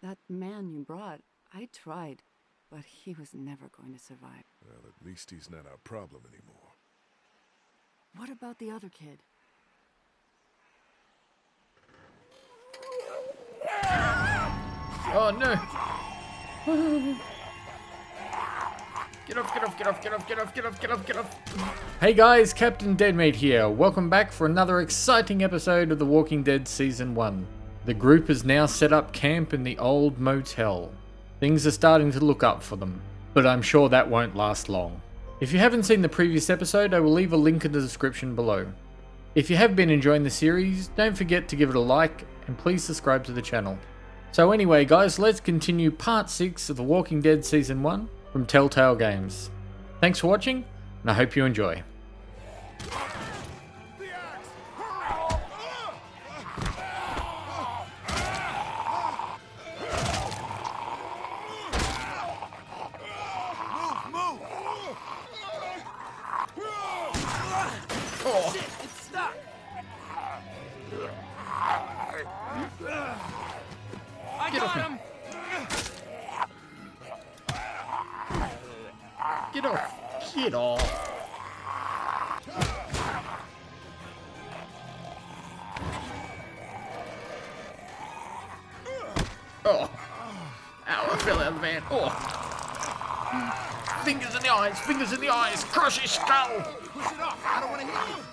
That man you brought, I tried, but he was never going to survive. Well, at least he's not our problem anymore. What about the other kid? Oh no! Get off, get off, get off, get off, get off, get off, get off, get off! Hey guys, CaptDeadmeat here. Welcome back for another exciting episode of The Walking Dead Season 1. The group has now set up camp in the old motel. Things are starting to look up for them, but I'm sure that won't last long. If you haven't seen the previous episode, I will leave a link in the description below. If you have been enjoying the series, don't forget to give it a like and please subscribe to the channel. So anyway guys, let's continue part 6 of The Walking Dead Season 1 from Telltale Games. Thanks for watching, and I hope you enjoy. Oh. Shit, it's stuck. I got him. Get off! Get off! Oh! Ow, I fell out of the van. Oh! Fingers in the eyes! Fingers in the eyes! Crush his skull! Push it off! I don't want to hit you!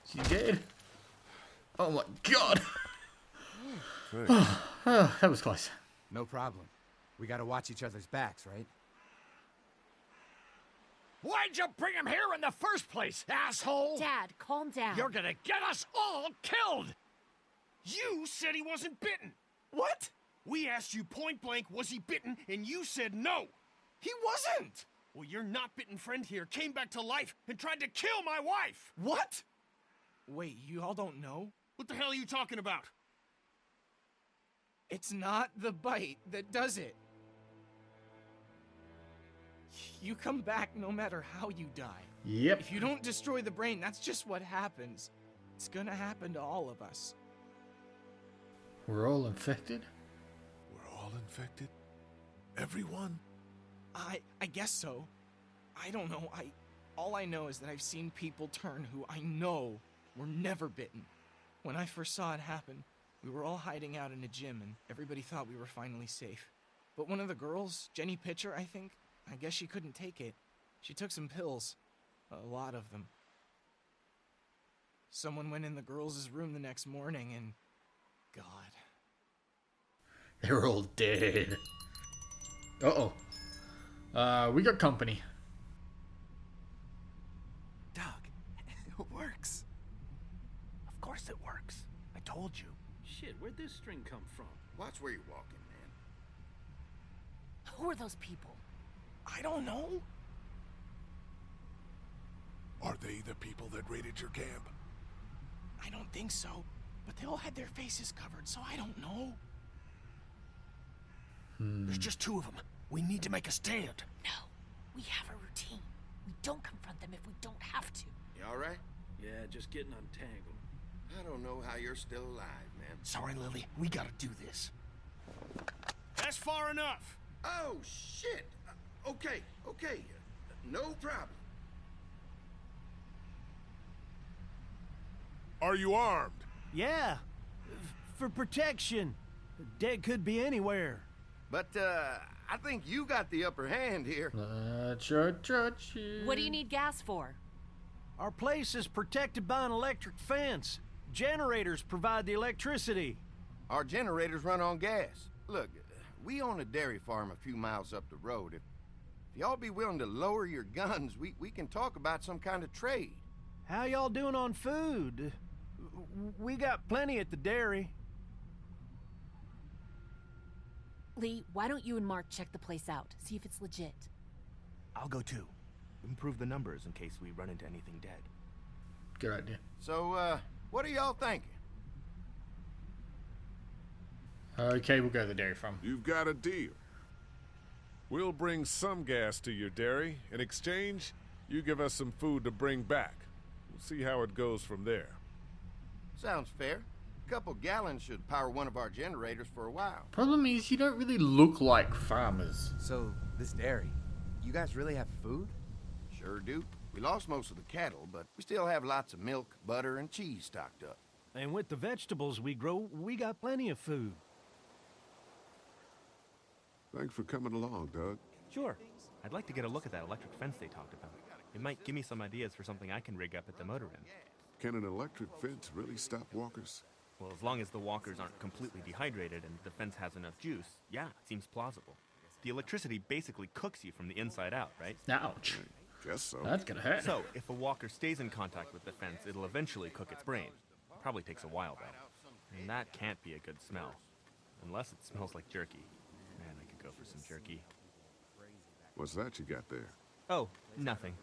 She dead? Oh my god! Oh, that was close. No problem. We gotta watch each other's backs, right? Why'd you bring him here in the first place, asshole? Dad, calm down. You're gonna get us all killed! You said he wasn't bitten. What? We asked you point blank, was he bitten, and you said no. He wasn't! Well, your not bitten friend here came back to life and tried to kill my wife. What? Wait, you all don't know? What the hell are you talking about? It's not the bite that does it. You come back no matter how you die. Yep. If you don't destroy the brain, that's just what happens. It's gonna happen to all of us. We're all infected? We're all infected? Everyone? I guess so. I don't know. All I know is that I've seen people turn who I know were never bitten. When I first saw it happen, we were all hiding out in a gym and everybody thought we were finally safe. But one of the girls, Jenny Pitcher, I think, I guess she couldn't take it. She took some pills. A lot of them. Someone went in the girls' room the next morning and... God. They're all dead. Uh-oh. We got company. Doug, it works. Of course it works. I told you. Shit, where'd this string come from? Watch where you're walking, man. Who are those people? I don't know. Are they the people that raided your camp? I don't think so. But they all had their faces covered, so I don't know. There's just two of them. We need to make a stand. No, we have a routine. We don't confront them if we don't have to. You all right? Yeah, just getting untangled. I don't know how you're still alive, man. Sorry, Lily. We gotta do this. That's far enough. Oh, shit. Okay. No problem. Are you armed? Yeah, for protection. The dead could be anywhere. But, I think you got the upper hand here. What do you need gas for? Our place is protected by an electric fence. Generators provide the electricity. Our generators run on gas. Look, we own a dairy farm a few miles up the road. If y'all be willing to lower your guns, we can talk about some kind of trade. How y'all doing on food? We got plenty at the dairy. Lee, why don't you and Mark check the place out? See if it's legit. I'll go too. Improve the numbers in case we run into anything dead. Good idea. So, what are y'all thinking? Okay, we'll go to the dairy farm. You've got a deal. We'll bring some gas to your dairy. In exchange, you give us some food to bring back. We'll see how it goes from there. Sounds fair. A couple gallons should power one of our generators for a while. Problem is, you don't really look like farmers. So, this dairy, you guys really have food? Sure do. We lost most of the cattle, but we still have lots of milk, butter, and cheese stocked up. And with the vegetables we grow, we got plenty of food. Thanks for coming along, Doug. Sure. I'd like to get a look at that electric fence they talked about. It might give me some ideas for something I can rig up at the motor inn. Can an electric fence really stop walkers? Well, as long as the walkers aren't completely dehydrated and the fence has enough juice, yeah, it seems plausible. The electricity basically cooks you from the inside out, right? Ouch. Guess so. That's gonna hurt. So, if a walker stays in contact with the fence, it'll eventually cook its brain. Probably takes a while, though. And that can't be a good smell. Unless it smells like jerky. Man, I could go for some jerky. What's that you got there? Oh, nothing.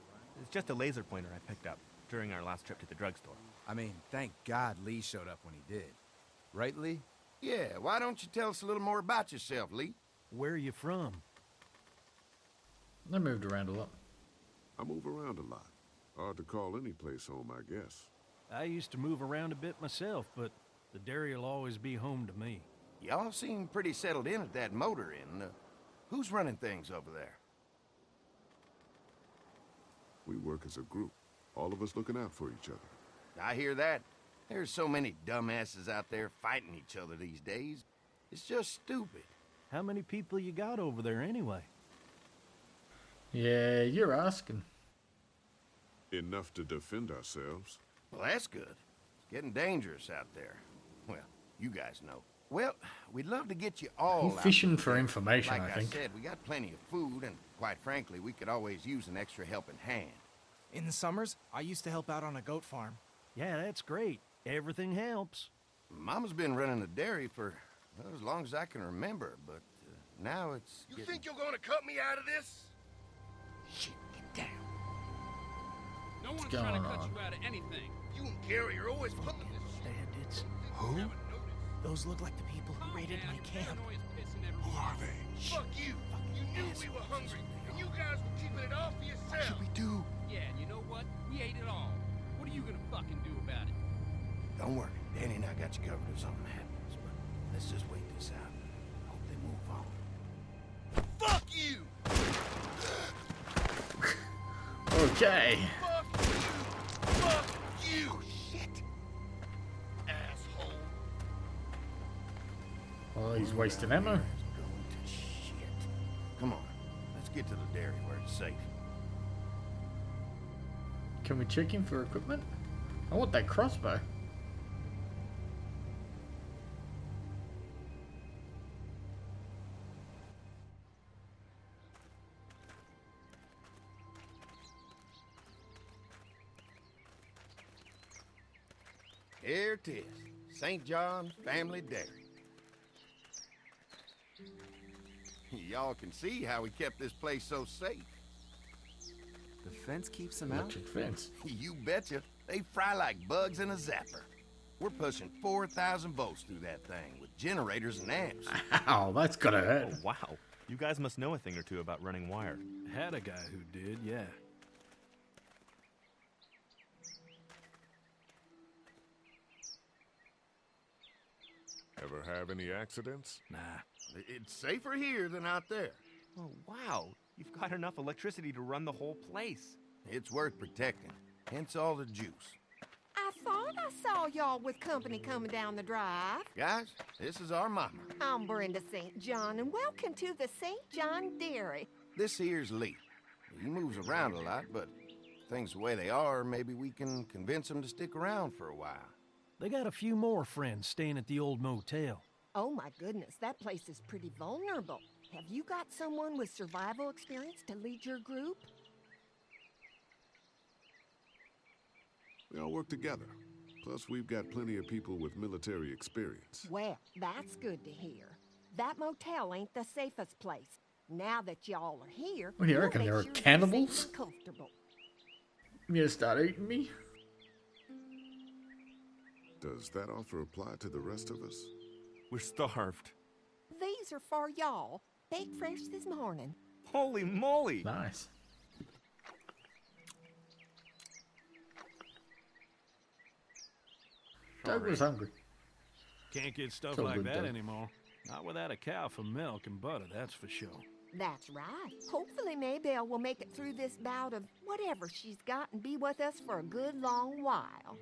It's just a laser pointer I picked up during our last trip to the drugstore. I mean, thank God Lee showed up when he did. Right, Lee? Yeah, why don't you tell us a little more about yourself, Lee? Where are you from? I moved around a lot. I move around a lot. Hard to call any place home, I guess. I used to move around a bit myself, but the dairy will always be home to me. Y'all seem pretty settled in at that motor inn. Who's running things over there? We work as a group. All of us looking out for each other. I hear that. There's so many dumbasses out there fighting each other these days. It's just stupid. How many people you got over there anyway? Yeah, you're asking. Enough to defend ourselves. Well, that's good. It's getting dangerous out there. Well, you guys know. Well, we'd love to get you all You're out fishing there. for information, Like I think. said, we got plenty of food, and quite frankly, we could always use an extra helping hand. In the summers, I used to help out on a goat farm. Yeah, that's great. Everything helps. Mama's been running a dairy for well, as long as I can remember, but now it's You think you're gonna cut me out of this? Shit, get down. No one's going trying to cut on? you out of anything. You and Gary are always pulling this shit. Bandits. Who? Those look like the people who raided my camp. Who are they? Fuck you! You knew we were hungry, and you guys were keeping it all for yourself. What should we do? Yeah, and you know what? We ate it all. What are you gonna fucking do about it? Don't worry, Danny and I got you covered if something happens, but let's just wait this out. Hope they move on. Fuck you! Okay. Fuck you! Fuck you! Oh, shit! Asshole! Oh, he's wasting ammo. Going to shit. Come on, let's get to the dairy where it's safe. Can we check him for equipment? I want that crossbow. Here it is, St. John's Family Dairy. Y'all can see how we kept this place so safe. The fence keeps them out? Electric fence. You betcha. They fry like bugs in a zapper. We're pushing 4,000 volts through that thing with generators and amps. Ow, that's gotta hurt. Oh, wow. You guys must know a thing or two about running wire. Had a guy who did, yeah. Ever have any accidents? Nah. It's safer here than out there. Oh, wow. You've got enough electricity to run the whole place. It's worth protecting, hence all the juice. I thought I saw y'all with company coming down the drive. Guys, this is our mama. I'm Brenda St. John, and welcome to the St. John Dairy. This here's Lee. He moves around a lot, but things the way they are, maybe we can convince him to stick around for a while. They got a few more friends staying at the old motel. Oh my goodness, that place is pretty vulnerable. Have you got someone with survival experience to lead your group? We all work together. Plus, we've got plenty of people with military experience. Well, that's good to hear. That motel ain't the safest place. Now that y'all are here, What do you we'll reckon, make there are sure you're cannibals? safe and comfortable. You gonna start eating me? Does that offer apply to the rest of us? We're starved. These are for y'all. Baked fresh this morning. Holy moly! Nice. Doug was hungry. Can't get stuff So like good, that Doug. anymore. Not without a cow for milk and butter, that's for sure. That's right. Hopefully Maybelle will make it through this bout of whatever she's got and be with us for a good long while.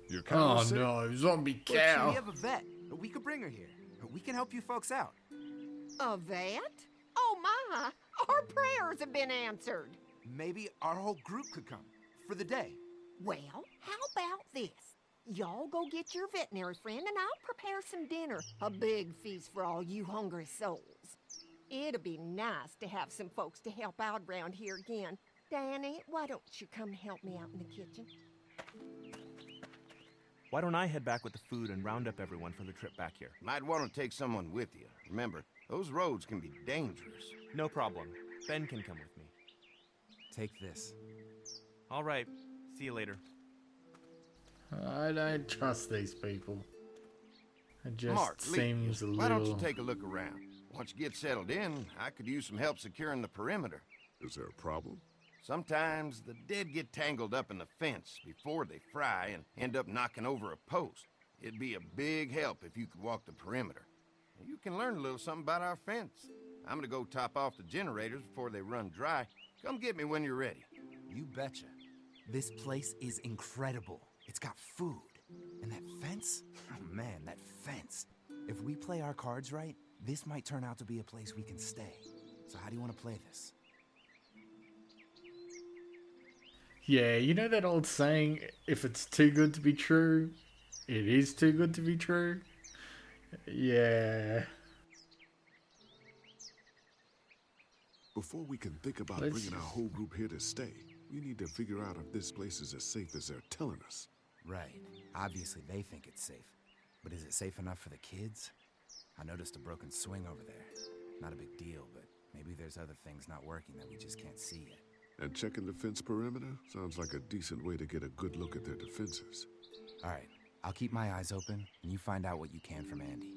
Your cow Oh is sick? no, zombie We cow. have a vet. We could bring her here. We can help you folks out. A vet? Oh my! Our prayers have been answered. Maybe our whole group could come for the day. Well, how about this? Y'all go get your veterinary friend and I'll prepare some dinner. A big feast for all you hungry souls. It'd be nice to have some folks to help out around here again. Danny, why don't you come help me out in the kitchen? Why don't I head back with the food and round up everyone for the trip back here? Might want to take someone with you. Remember, those roads can be dangerous. No problem. Ben can come with me. Take this. All right. See you later. I don't trust these people. It just Mark, Lee, seems a why don't you little... take a look around? Once you get settled in, I could use some help securing the perimeter. Is there a problem? Sometimes the dead get tangled up in the fence before they fry and end up knocking over a post. It'd be a big help if you could walk the perimeter. You can learn a little something about our fence. I'm gonna go top off the generators before they run dry. Come get me when you're ready. You betcha. This place is incredible. It's got food. And that fence? Oh man, that fence. If we play our cards right, this might turn out to be a place we can stay. So how do you want to play this? Yeah, you know that old saying, if it's too good to be true, it is too good to be true? Yeah. Before we can think about Let's bringing our whole group here to stay, we need to figure out if this place is as safe as they're telling us. Right. Obviously they think it's safe. But is it safe enough for the kids? I noticed a broken swing over there. Not a big deal, but maybe there's other things not working that we just can't see yet. And checking the fence perimeter sounds like a decent way to get a good look at their defenses. All right. I'll keep my eyes open, and you find out what you can from Andy.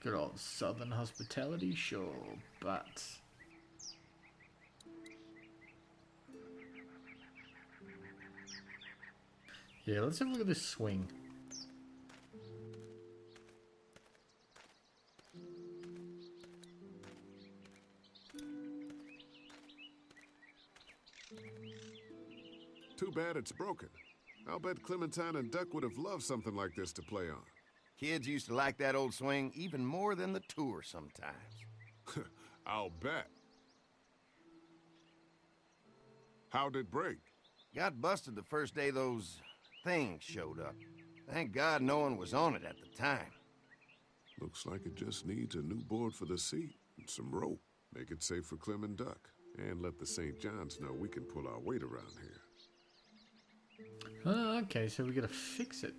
Good old southern hospitality, sure, but... Yeah, let's have a look at this swing. Too bad it's broken. I'll bet Clementine and Duck would have loved something like this to play on. Kids used to like that old swing even more than the tour sometimes. I'll bet. How'd it break? Got busted the first day those things showed up. Thank God no one was on it at the time. Looks like it just needs a new board for the seat and some rope. Make it safe for Clem and Duck. And let the St. John's know we can pull our weight around here. Oh, okay, so we gotta fix it.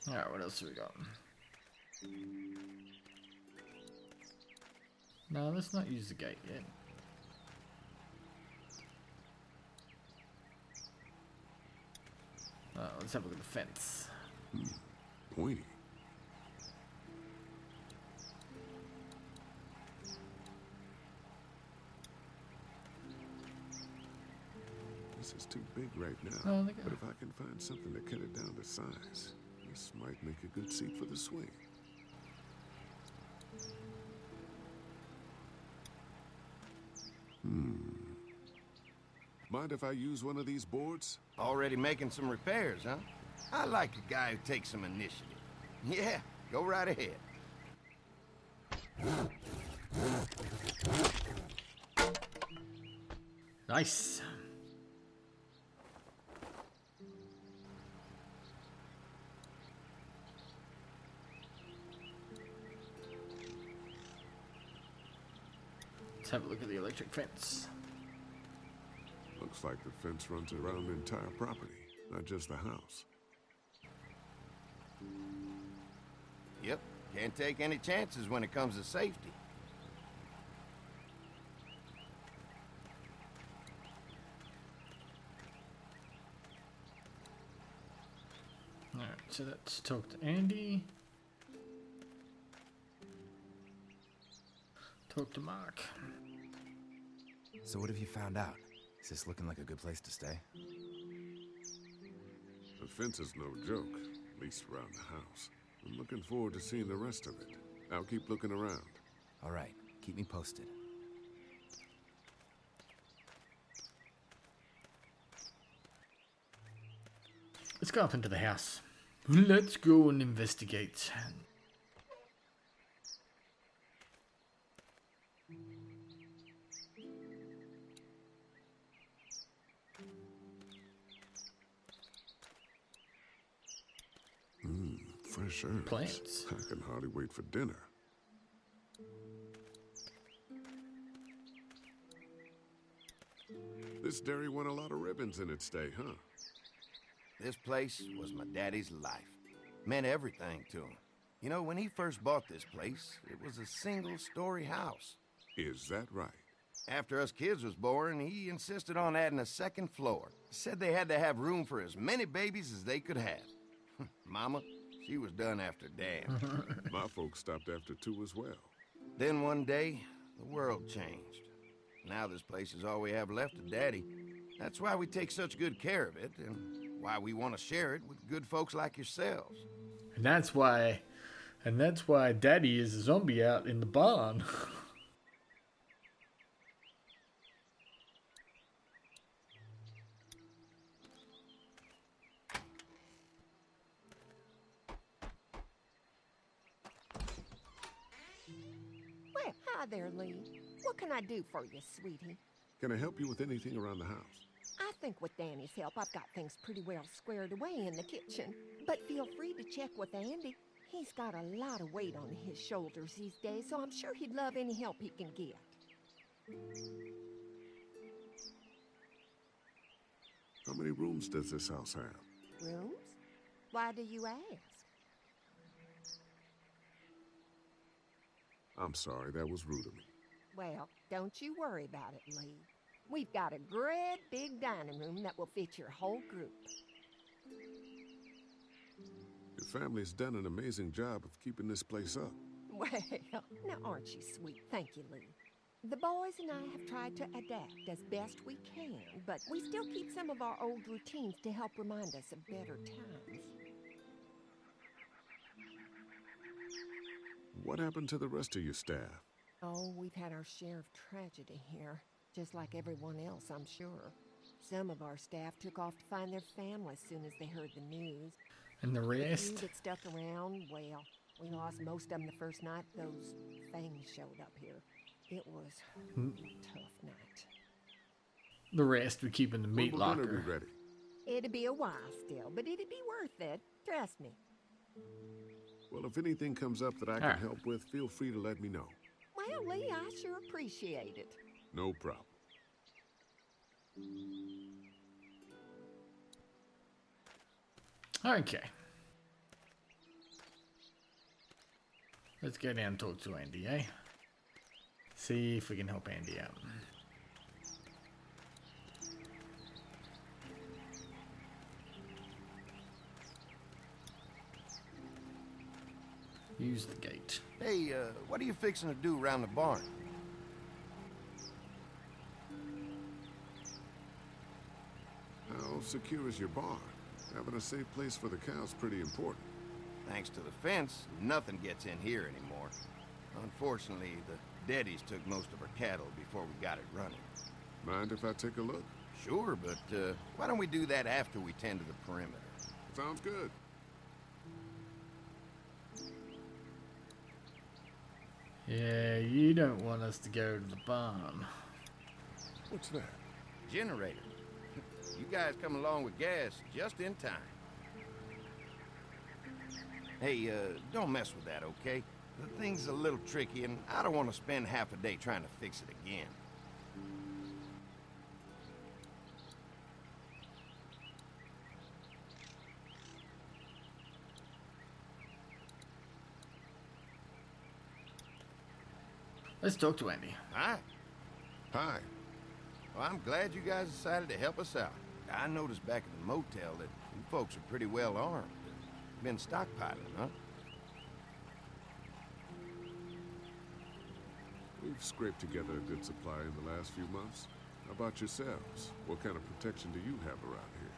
Alright, what else have we got? No, let's not use the gate yet. Let's have a look at the fence. Pointy. This is too big right now, Oh, look at but if I can find something to cut it down to size, this might make a good seat for the swing. Mind if I use one of these boards? Already making some repairs, huh? I like a guy who takes some initiative. Yeah, go right ahead. Nice. Let's have a look at the electric fence. Looks like the fence runs around the entire property, not just the house. Yep, can't take any chances when it comes to safety. Alright, so let's talk to Andy. Talk to Mark. So what have you found out? Is this looking like a good place to stay? The fence is no joke, at least around the house. I'm looking forward to seeing the rest of it. I'll keep looking around. All right, keep me posted. Let's go up into the house. Let's go and investigate. Fresh herbs. Plants. I can hardly wait for dinner. This dairy won a lot of ribbons in its day, huh? This place was my daddy's life. Meant everything to him. You know, when he first bought this place, it was a single-story house. Is that right? After us kids was born, he insisted on adding a second floor. Said they had to have room for as many babies as they could have. Mama, she was done after Dad. My folks stopped after 2 as well. Then one day, the world changed. Now this place is all we have left of Daddy. That's why we take such good care of it, and why we want to share it with good folks like yourselves. And that's why Daddy is a zombie out in the barn. Well, hi there, Lee. What can I do for you, sweetie? Can I help you with anything around the house? I think with Danny's help, I've got things pretty well squared away in the kitchen. But feel free to check with Andy. He's got a lot of weight on his shoulders these days, so I'm sure he'd love any help he can get. How many rooms does this house have? Rooms? Why do you ask? I'm sorry, that was rude of me. Well, don't you worry about it, Lee. We've got a great big dining room that will fit your whole group. Your family's done an amazing job of keeping this place up. Well, now aren't you sweet? Thank you, Lee. The boys and I have tried to adapt as best we can, but we still keep some of our old routines to help remind us of better times. What happened to the rest of your staff? Oh, we've had our share of tragedy here, just like everyone else, I'm sure. Some of our staff took off to find their families as soon as they heard the news. And the The few rest? that stuck around, well, we lost most of them the first night those things showed up here. It was a tough night. The rest we keep in the meat When will dinner locker. be ready? It'd be a while still, but it'd be worth it. Trust me. Well, if anything comes up that I can Alright. help with, feel free to let me know. Well, Lee, I sure appreciate it. No problem. Okay. Let's go down and talk to Andy, eh? See if we can help Andy out. Use the gate. Hey, what are you fixing to do around the barn? How secure is your barn? Having a safe place for the cows pretty important. Thanks to the fence, nothing gets in here anymore. Unfortunately, the Daddies took most of our cattle before we got it running. Mind if I take a look? Sure, but why don't we do that after we tend to the perimeter? Sounds good. Yeah, you don't want us to go to the barn. What's that? Generator. You guys come along with gas just in time. Hey, don't mess with that, okay? The thing's a little tricky, and I don't want to spend half a day trying to fix it again. Let's talk to Andy. Hi. Hi. Well, I'm glad you guys decided to help us out. I noticed back at the motel that you folks are pretty well armed. Been stockpiling, huh? We've scraped together a good supply in the last few months. How about yourselves? What kind of protection do you have around here?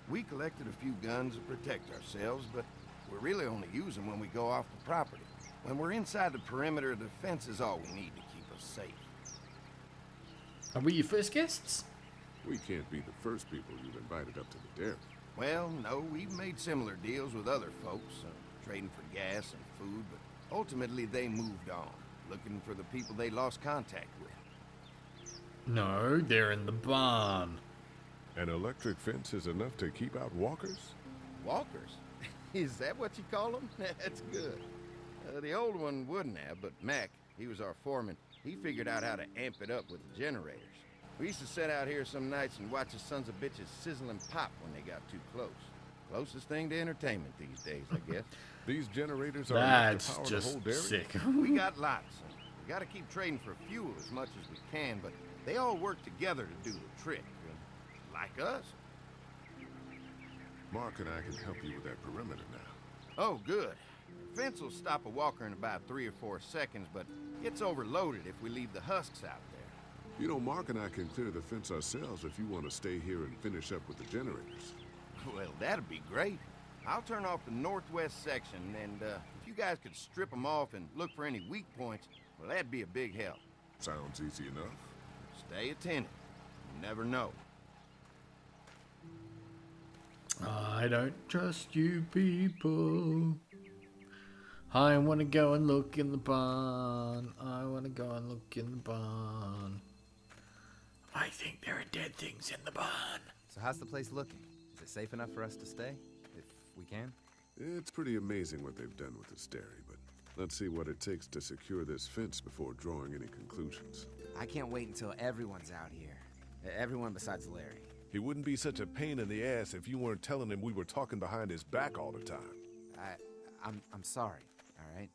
We collected a few guns to protect ourselves, but we really only use them when we go off the property. When we're inside the perimeter, the fence is all we need to keep us safe. Are we your first guests? We can't be the first people you've invited up to the dairy. Well, no, we've made similar deals with other folks, trading for gas and food, but ultimately they moved on, looking for the people they lost contact with. No, they're in the barn. An electric fence is enough to keep out walkers? Walkers? Is that what you call them? That's good. The old one wouldn't have, but Mac, he was our foreman, he figured out how to amp it up with the generators. We used to sit out here some nights and watch the sons of bitches sizzle and pop when they got too close. Closest thing to entertainment these days, I guess. These generators are enough to power the whole dairy? Sick. We got lots. We gotta keep trading for fuel as much as we can, but they all work together to do the trick. Like us. Mark and I can help you with that perimeter now. Oh, good. The fence will stop a walker in about 3 or 4 seconds, but gets overloaded if we leave the husks out there. You know, Mark and I can clear the fence ourselves if you want to stay here and finish up with the generators. Well, that'd be great. I'll turn off the northwest section, and if you guys could strip them off and look for any weak points, well, that'd be a big help. Sounds easy enough. Stay attentive. You never know. I don't trust you people. I want to go and look in the barn. I want to go and look in the barn. I think there are dead things in the barn. So how's the place looking? Is it safe enough for us to stay? If we can? It's pretty amazing what they've done with this dairy, but let's see what it takes to secure this fence before drawing any conclusions. I can't wait until everyone's out here. Everyone besides Larry. He wouldn't be such a pain in the ass if you weren't telling him we were talking behind his back all the time. I'm sorry, all right?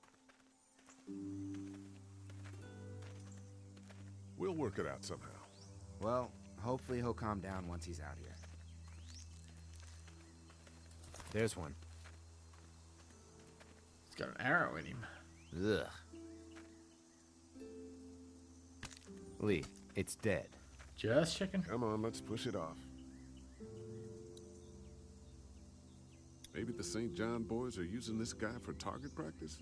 We'll work it out somehow. Well, hopefully he'll calm down once he's out here. There's one. He's got an arrow in him. Ugh. Lee, it's dead. Just checking. Come on, let's push it off. Maybe the St. John boys are using this guy for target practice?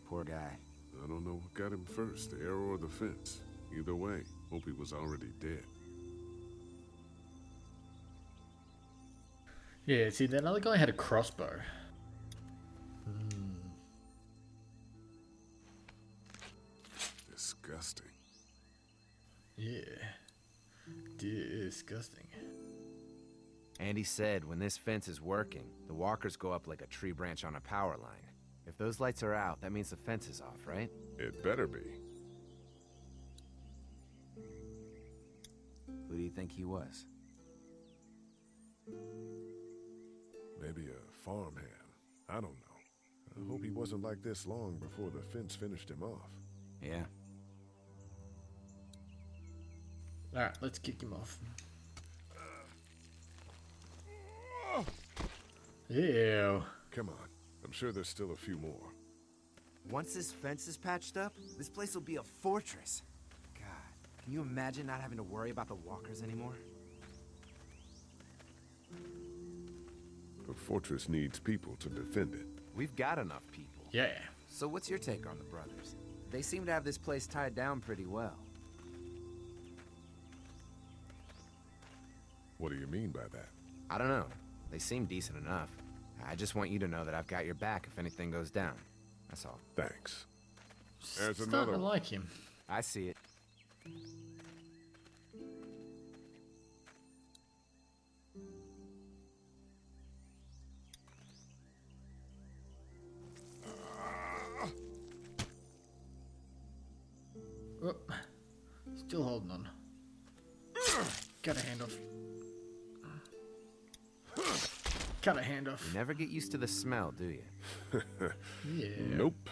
Poor guy. I don't know what got him first, the arrow or the fence. Either way, hope he was already dead. Yeah, see, that other guy had a crossbow. Disgusting. Yeah. Disgusting. Andy said when this fence is working, the walkers go up like a tree branch on a power line. If those lights are out, that means the fence is off, right? It better be. Who do you think he was? Maybe a farmhand. I don't know. I hope he wasn't like this long before the fence finished him off. Yeah. Alright, let's kick him off. Ew. Come on. I'm sure there's still a few more. Once this fence is patched up, this place will be a fortress. God, can you imagine not having to worry about the walkers anymore? A fortress needs people to defend it. We've got enough people. Yeah. So what's your take on the brothers? They seem to have this place tied down pretty well. What do you mean by that? I don't know. They seem decent enough. I just want you to know that I've got your back if anything goes down. That's all. Thanks. There's Starting another to one. like him. I see it. Oh, still holding on. Cut a hand off. Cut a hand off. You never get used to the smell, do you? Yeah. Nope.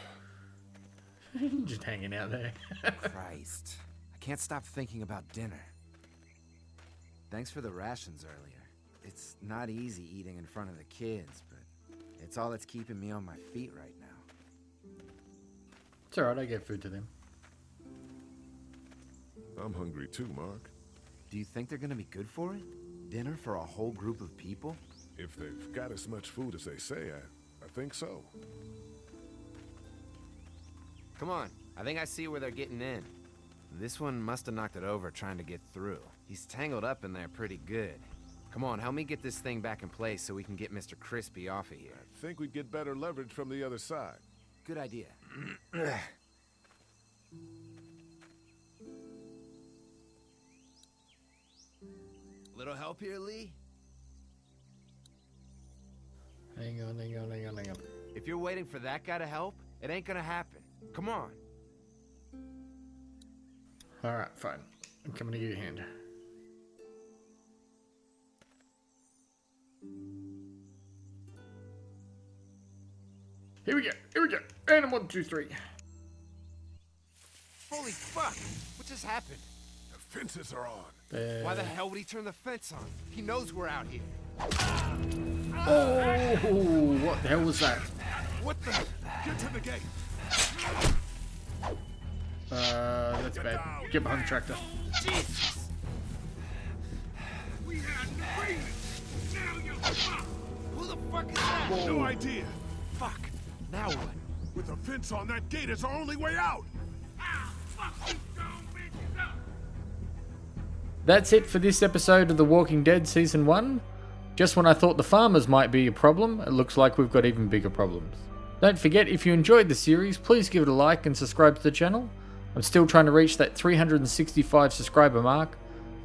Just hanging out there. Christ. I can't stop thinking about dinner. Thanks for the rations earlier. It's not easy eating in front of the kids, but it's all that's keeping me on my feet right now. It's alright, I gave food to them. I'm hungry too, Mark. Do you think they're gonna be good for it? Dinner for a whole group of people? If they've got as much food as they say, I think so. Come on, I think I see where they're getting in. This one must have knocked it over trying to get through. He's tangled up in there pretty good. Come on, help me get this thing back in place so we can get Mr. Crispy off of here. I think we'd get better leverage from the other side. Good idea. Little help here, Lee? Hang on. If you're waiting for that guy to help, it ain't gonna happen. Come on. Alright, fine. I'm coming to give you a hand. Here we go. And 1, 2, 3. Holy fuck! What just happened? The fences are on. Why the hell would he turn the fence on? He knows we're out here. Oh, what the hell was that? What the? Get to the gate. That's bad. Get behind the tractor. Jesus! We had an agreement. Now you're fucked. Who the fuck is that? No idea. Fuck. Now what? With a fence on that gate, it's our only way out. Ah, fuck you, dumb bitches up. That's it for this episode of The Walking Dead Season 1. Just when I thought the farmers might be a problem, it looks like we've got even bigger problems. Don't forget, if you enjoyed the series, please give it a like and subscribe to the channel. I'm still trying to reach that 365 subscriber mark,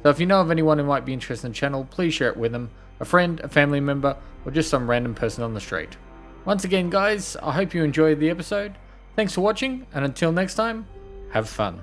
so if you know of anyone who might be interested in the channel, please share it with them, a friend, a family member, or just some random person on the street. Once again guys, I hope you enjoyed the episode. Thanks for watching, and until next time, have fun.